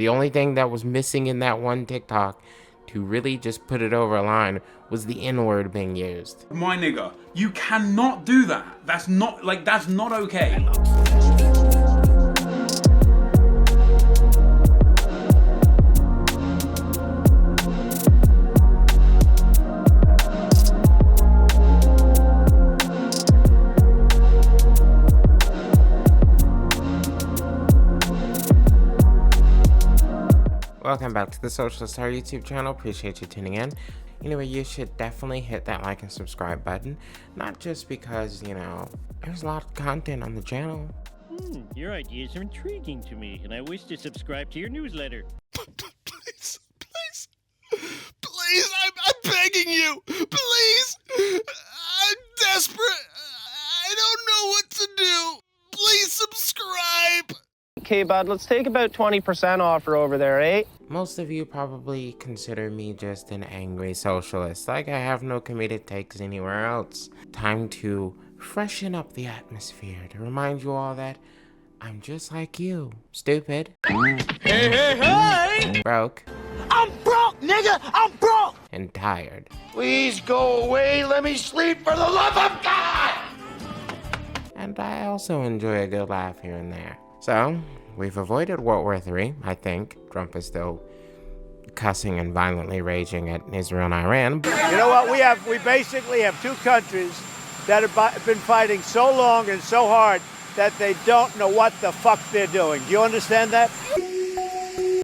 The only thing that was missing in that one TikTok to really just put it over a line was the N-word being used. My nigga, you cannot do that. That's not okay. Welcome back to the Social Star YouTube channel. Appreciate you tuning in. Anyway, you should definitely hit that like and subscribe button. Not just because, you know, there's a lot of content on the channel. Your ideas are intriguing to me, and I wish to subscribe to your newsletter. Please, I'm begging you, please. I'm desperate. I don't know what to do. Please subscribe. Okay, bud, let's take about 20% off over there, eh? Most of you probably consider me just an angry socialist, like I have no comedic takes anywhere else. Time to freshen up the atmosphere, to remind you all that I'm just like you. Stupid. Hey! Broke. I'm broke, nigga! I'm broke! And tired. Please go away. Let me sleep for the love of God! And I also enjoy a good laugh here and there. So, we've avoided World War III, I think. Trump is still cussing and violently raging at Israel and Iran. You know what? We basically have two countries that have been fighting so long and so hard that they don't know what the fuck they're doing. Do you understand that?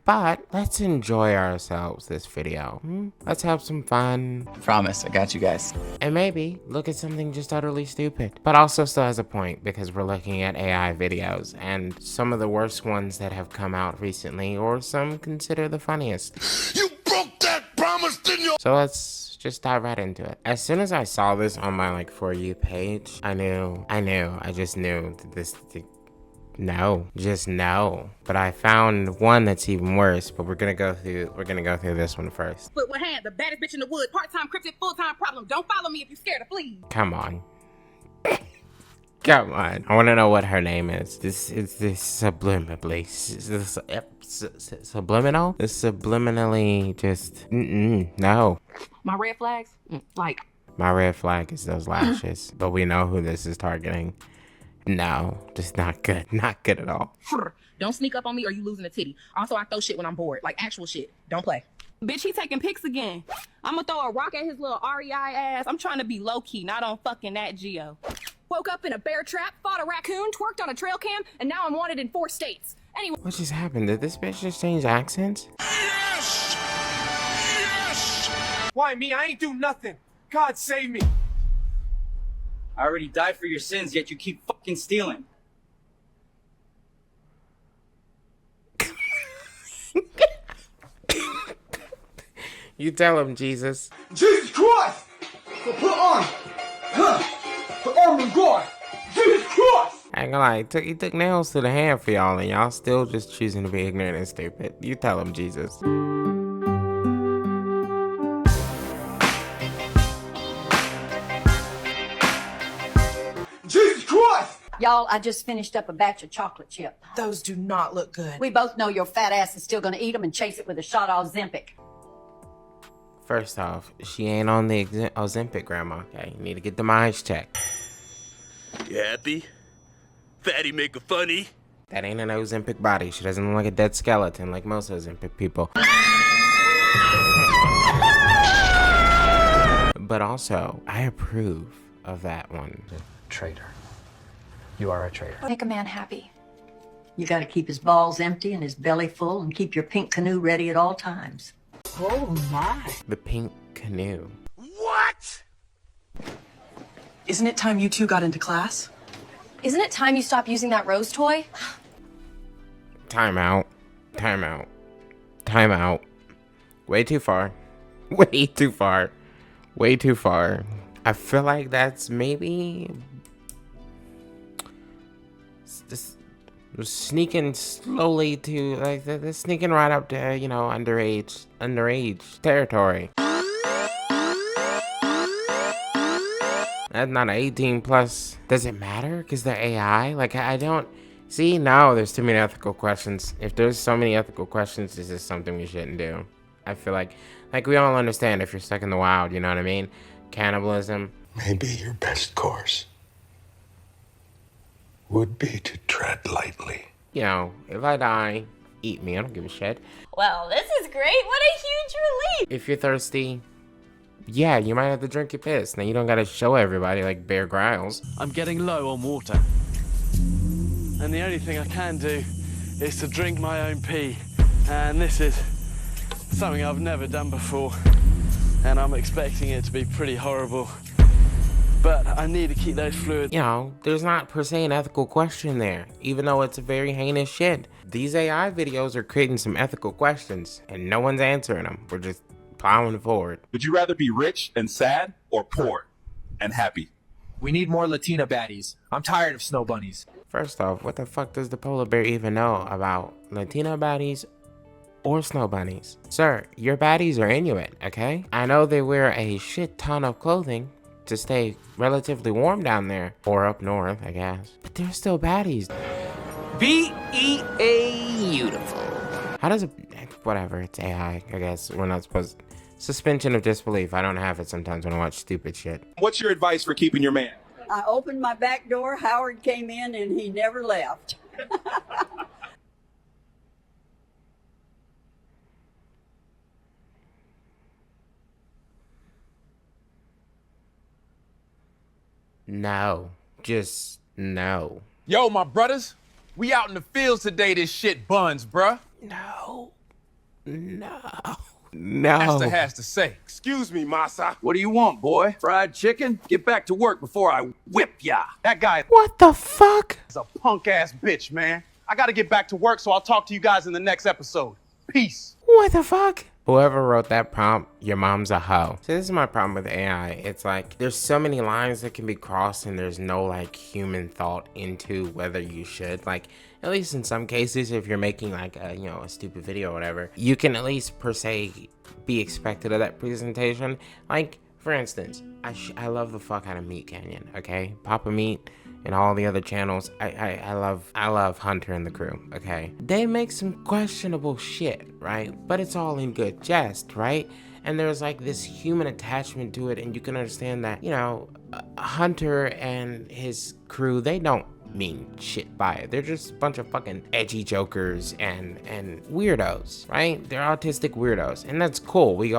But let's enjoy ourselves this video. Let's have some fun. Promise, I got you guys. And maybe look at something just utterly stupid. But also still has a point because we're looking at AI videos and some of the worst ones that have come out recently, or some consider the funniest. You broke that promise, didn't you? So let's just dive right into it. As soon as I saw this on my For You page, I just knew that this, just no. But I found one that's even worse, but we're gonna go through this one first. Foot with hand, the baddest bitch in the wood, part-time cryptid, full-time problem. Don't follow me if you're scared of fleas. Come on. Come on. I wanna know what her name is. This is this subliminally subliminal? This subliminally just no. My red flags? Like My red flag is those lashes. But we know who this is targeting. No, just not good. Not good at all. Don't sneak up on me or you losing a titty. Also, I throw shit when I'm bored. Like actual shit. Don't play. Bitch, he taking pics again. I'm gonna throw a rock at his little REI ass. I'm trying to be low-key, not on fucking Nat Geo. Woke up in a bear trap, fought a raccoon, twerked on a trail cam, and now I'm wanted in 4 states. Anyway. What just happened? Did this bitch just change accents? Yes! Yes! Why me? I ain't do nothing. God save me. I already died for your sins, yet you keep fucking stealing. You tell him, Jesus. Jesus Christ! So put on! Put armor and guard! Jesus Christ! I ain't gonna lie, he took nails to the hand for y'all, and y'all still just choosing to be ignorant and stupid. You tell him, Jesus. Jesus Christ! Y'all, I just finished up a batch of chocolate chip. Those do not look good. We both know your fat ass is still gonna eat them and chase it with a shot of Ozempic. First off, she ain't on the Ozempic, Grandma. Okay, you need to get the eyes checked. You happy? Fatty make a funny? That ain't an Ozempic body. She doesn't look like a dead skeleton like most Ozempic people. But also, I approve of that one. Traitor. You are a traitor. Make a man happy. You gotta keep his balls empty and his belly full and keep your pink canoe ready at all times. Oh my. The pink canoe. What? Isn't it time you two got into class? Isn't it time you stop using that rose toy? Time out. Time out. Time out. Way too far. Way too far. Way too far. I feel like that's maybe just sneaking slowly to, like, they're sneaking right up to, you know, underage territory. That's not an 18 plus. Does it matter? Because they're AI? Like, I don't See, now there's too many ethical questions. If there's so many ethical questions, this is something we shouldn't do. I feel like we all understand if you're stuck in the wild, you know what I mean? Cannibalism. Maybe your best course would be to tread lightly. You know, if I die, eat me, I don't give a shit. Well, this is great. What a huge relief. If you're thirsty, yeah, you might have to drink your piss. Now you don't gotta show everybody like Bear Grylls. I'm getting low on water. And the only thing I can do is to drink my own pee. And this is something I've never done before. And I'm expecting it to be pretty horrible. But I need to keep those fluids. You know, there's not per se an ethical question there, even though it's a very heinous shit. These AI videos are creating some ethical questions, and no one's answering them. We're just plowing forward. Would you rather be rich and sad or poor and happy? We need more Latina baddies. I'm tired of snow bunnies. First off, what the fuck does the polar bear even know about Latino baddies or snow bunnies? Sir, your baddies are Inuit, okay? I know they wear a shit ton of clothing to stay relatively warm down there, or up north, I guess. But they're still baddies. Beautiful. How does it, whatever, it's AI, I guess. We're not supposed, suspension of disbelief. I don't have it sometimes when I watch stupid shit. What's your advice for keeping your man? I opened my back door, Howard came in, and he never left. No. Just no. Yo, my brothers, we out in the fields today. This shit buns, bruh. No. Master has to say. Excuse me, Masa. What do you want, boy? Fried chicken? Get back to work before I whip ya. That guy What the fuck? is a punk-ass bitch, man. I gotta get back to work, so I'll talk to you guys in the next episode. Peace. What the fuck? Whoever wrote that prompt, your mom's a hoe. So this is my problem with AI. It's like, there's so many lines that can be crossed and there's no like human thought into whether you should. Like, at least in some cases, if you're making like a, you know, a stupid video or whatever, you can at least per se be expected of that presentation. Like, for instance, I love the fuck out of Meat Canyon, okay? Papa Meat and all the other channels. I love Hunter and the crew, okay? They make some questionable shit, right? But it's all in good jest, right? And there's like this human attachment to it, and you can understand that, you know, Hunter and his crew, they don't mean shit by it. They're just a bunch of fucking edgy jokers and weirdos, right? They're autistic weirdos, and that's cool. We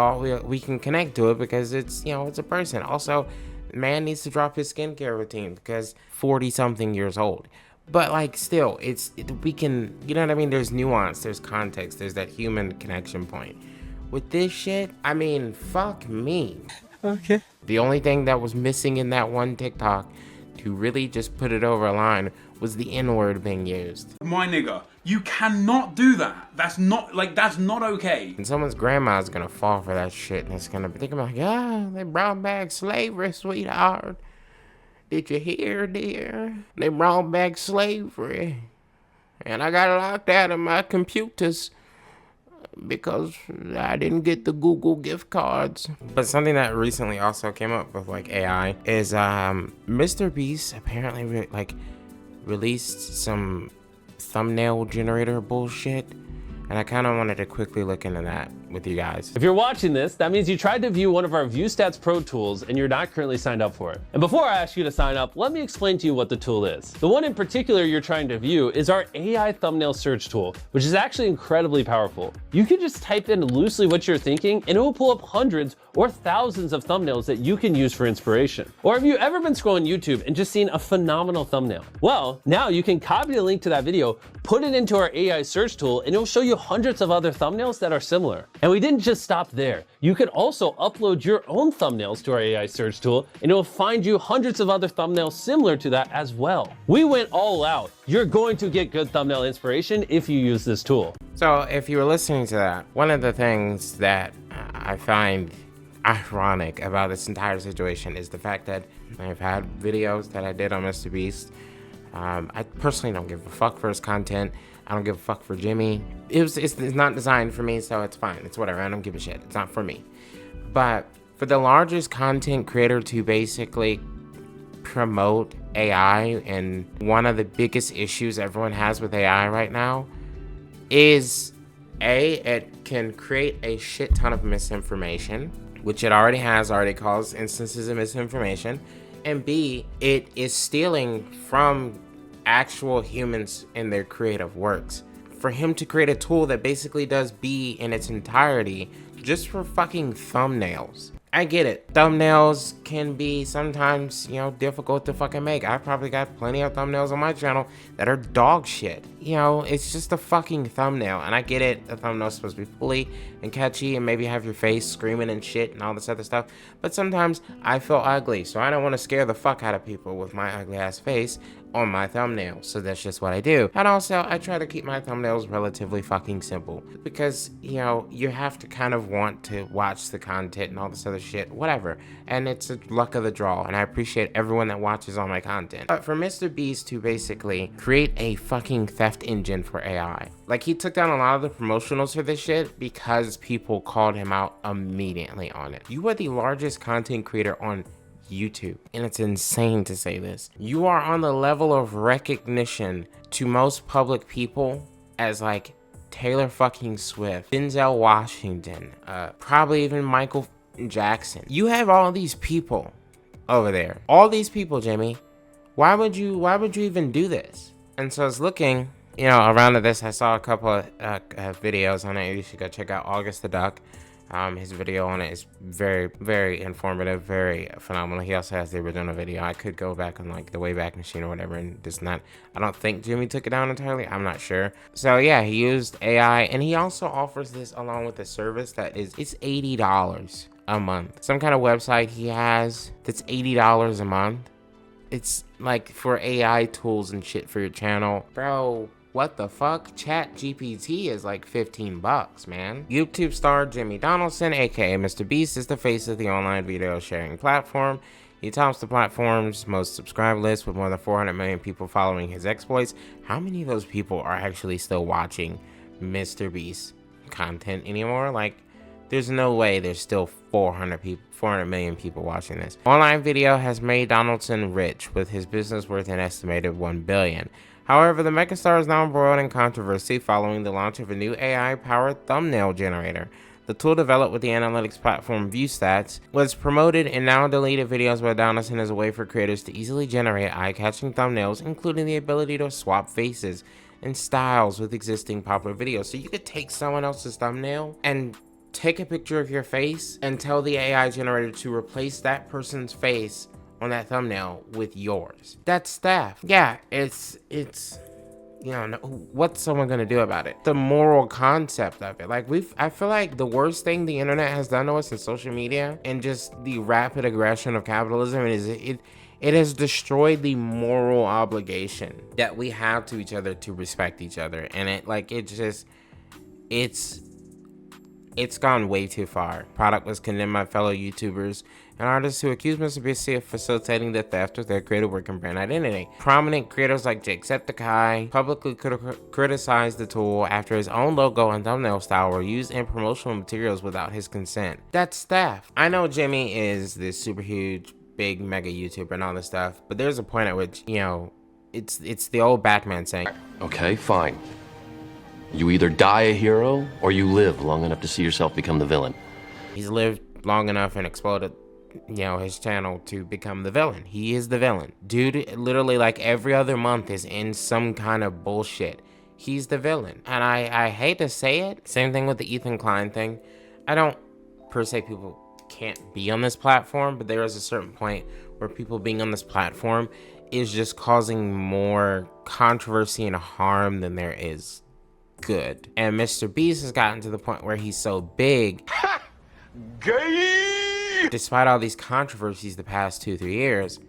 can connect to it because it's, you know, it's a person. Also, man needs to drop his skincare routine because 40 something years old. But like, still, we can, you know what I mean? There's nuance, there's context, there's that human connection point. With this shit, I mean, fuck me. Okay. The only thing that was missing in that one TikTok to really just put it over a line was the N-word being used. My nigga, you cannot do that. That's not okay. And someone's grandma's gonna fall for that shit, and it's gonna be thinking like, they brought back slavery, sweetheart. Did you hear, dear? They brought back slavery. And I got locked out of my computers because I didn't get the Google gift cards. But something that recently also came up with like AI is Mr. Beast apparently released some thumbnail generator bullshit, and I kind of wanted to quickly look into that with you guys. If you're watching this, that means you tried to view one of our ViewStats Pro tools and you're not currently signed up for it. And before I ask you to sign up, let me explain to you what the tool is. The one in particular you're trying to view is our AI thumbnail search tool, which is actually incredibly powerful. You can just type in loosely what you're thinking and it will pull up hundreds or thousands of thumbnails that you can use for inspiration. Or have you ever been scrolling YouTube and just seen a phenomenal thumbnail? Well, now you can copy the link to that video, put it into our AI search tool, and it will show you hundreds of other thumbnails that are similar. And we didn't just stop there. You can also upload your own thumbnails to our AI search tool, and it will find you hundreds of other thumbnails similar to that as well. We went all out. You're going to get good thumbnail inspiration if you use this tool. So if you were listening to that, one of the things that I find ironic about this entire situation is the fact that I've had videos that I did on Mr. Beast. I personally don't give a fuck for his content. I don't give a fuck for Jimmy. It's not designed for me, so it's fine. It's whatever. I don't give a shit. It's not for me. But for the largest content creator to basically promote AI, and one of the biggest issues everyone has with AI right now is it can create a shit ton of misinformation, which it already caused instances of misinformation, and B, it is stealing from actual humans in their creative works. For him to create a tool that basically does B in its entirety just for fucking thumbnails. I get it. Thumbnails can be sometimes, you know, difficult to fucking make. I've probably got plenty of thumbnails on my channel that are dog shit. You know, it's just a fucking thumbnail. And I get it. The thumbnail's supposed to be fully and catchy and maybe have your face screaming and shit and all this other stuff. But sometimes I feel ugly, so I don't want to scare the fuck out of people with my ugly ass face on my thumbnail. So that's just what I do. And also, I try to keep my thumbnails relatively fucking simple because, you know, you have to kind of want to watch the content and all this other shit, whatever. And it's a luck of the draw, and I appreciate everyone that watches all my content. But for Mr. Beast to basically create a fucking theft engine for AI, like, he took down a lot of the promotionals for this shit because people called him out immediately on it. You are the largest content creator on YouTube, and it's insane to say this. You are on the level of recognition to most public people as like Taylor fucking Swift, Denzel Washington, probably even Michael Jackson. You have all these people over there. All these people, Jimmy. Why would you even do this? And so I was looking, you know, around to this. I saw a couple of videos on it. You should go check out August the Duck. His video on it is very, very informative, very phenomenal. He also has the original video. I could go back on like the Wayback Machine or whatever, and just not. I don't think Jimmy took it down entirely. I'm not sure. So yeah, he used AI, and he also offers this along with a service that is, it's $80 a month. Some kind of website he has that's $80 a month. It's like for AI tools and shit for your channel, bro. What the fuck? ChatGPT is like 15 bucks, man. YouTube star Jimmy Donaldson, aka Mr. Beast, is the face of the online video sharing platform. He tops the platform's most subscribed list with more than 400 million people following his exploits. How many of those people are actually still watching Mr. Beast content anymore? Like, there's no way there's still 400 million people watching this. Online video has made Donaldson rich, with his business worth an estimated $1 billion. However, the megastar is now embroiled in controversy following the launch of a new AI-powered thumbnail generator. The tool, developed with the analytics platform WISECRACK'S, was promoted in now deleted videos by Donaldson as a way for creators to easily generate eye-catching thumbnails, including the ability to swap faces and styles with existing popular videos. So you could take someone else's thumbnail and take a picture of your face and tell the AI generator to replace that person's face on that thumbnail with yours. That's theft. Yeah, it's you know, what's someone gonna do about it? The moral concept of it. Like, I feel like the worst thing the internet has done to us in social media and just the rapid aggression of capitalism is it has destroyed the moral obligation that we have to each other to respect each other. And it's gone way too far. Product was condemned by fellow YouTubers and artists who accused Mr. Beast of facilitating the theft of their creative work and brand identity. Prominent creators like Jacksepticeye publicly criticized the tool after his own logo and thumbnail style were used in promotional materials without his consent. That's theft. I know Jimmy is this super huge, big, mega YouTuber and all this stuff, but there's a point at which, you know, it's the old Batman saying, okay, fine. You either die a hero or you live long enough to see yourself become the villain. He's lived long enough and exploded, you know, his channel to become the villain. He is the villain. Dude, literally like every other month is in some kind of bullshit. He's the villain. And I hate to say it. Same thing with the Ethan Klein thing. I don't per se people can't be on this platform, but there is a certain point where people being on this platform is just causing more controversy and harm than there is good. And Mr. Beast has gotten to the point where he's so big, despite all these controversies the past 2-3 years,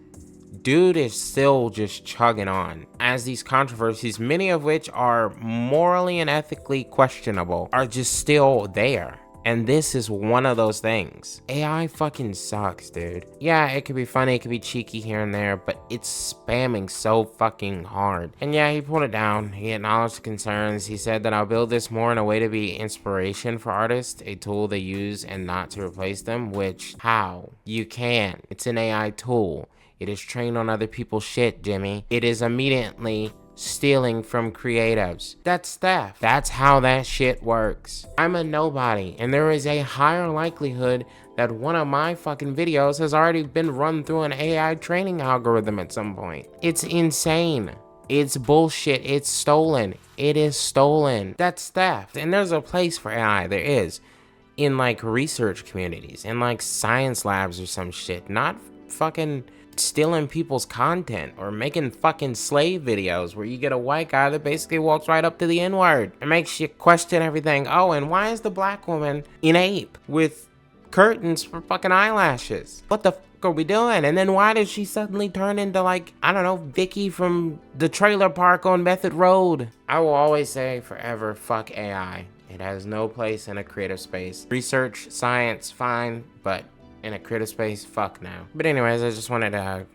dude is still just chugging on. As these controversies, many of which are morally and ethically questionable, are just still there. And this is one of those things. AI fucking sucks, dude. Yeah, it could be funny, it could be cheeky here and there, but it's spamming so fucking hard. And yeah, he pulled it down. He acknowledged the concerns. He said that I'll build this more in a way to be inspiration for artists, a tool they use and not to replace them, which, how? You can't. It's an AI tool. It is trained on other people's shit, Jimmy. It is immediately stealing from creatives. That's theft. That's how that shit works. I'm a nobody, and there is a higher likelihood that one of my fucking videos has already been run through an AI training algorithm at some point. It's insane. It's bullshit. It's stolen. It is stolen. That's theft. And there's a place for AI. There is. In like research communities, in like science labs or some shit. Not fucking stealing people's content or making fucking slave videos where you get a white guy that basically walks right up to the N-word and makes you question everything. Oh, and why is the black woman in ape with curtains for fucking eyelashes? What the fuck are we doing? And then why did she suddenly turn into like, I don't know, Vicky from the trailer park on Method Road? I will always say forever, fuck AI. It has no place in a creative space. Research, science, fine, but in a creative space, fuck no. But anyways, I just wanted to,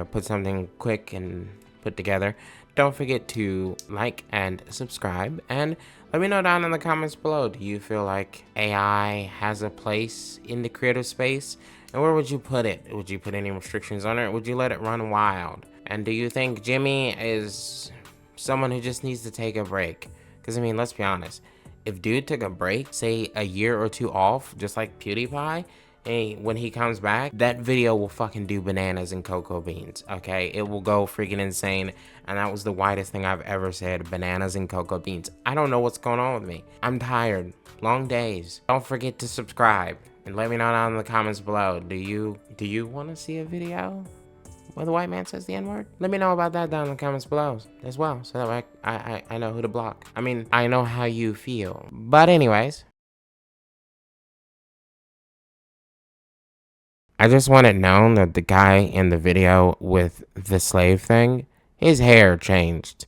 put something quick and put together. Don't forget to like and subscribe, and let me know down in the comments below. Do you feel like AI has a place in the creative space? And where would you put it? Would you put any restrictions on it? Would you let it run wild? And do you think Jimmy is someone who just needs to take a break? Because, I mean, let's be honest. If dude took a break, say a year or two off, just like PewDiePie, and when he comes back, that video will fucking do bananas and cocoa beans, okay? It will go freaking insane, and that was the widest thing I've ever said, bananas and cocoa beans. I don't know what's going on with me. I'm tired. Long days. Don't forget to subscribe, and let me know down in the comments below. Do you want to see a video where the white man says the N-word? Let me know about that down in the comments below as well, so that way I know who to block. I mean, I know how you feel. But anyways, I just want it known that the guy in the video with the slave thing, his hair changed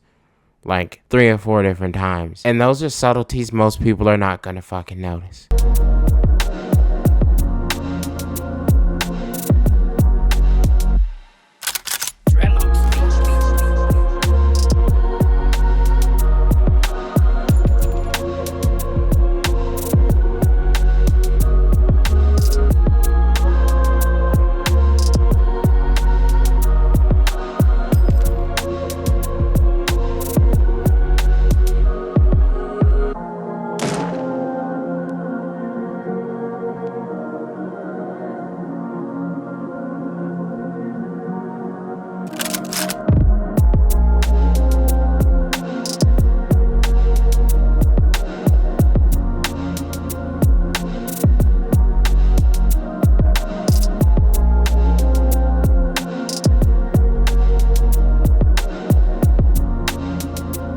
like 3 or 4 different times. And those are subtleties most people are not gonna fucking notice.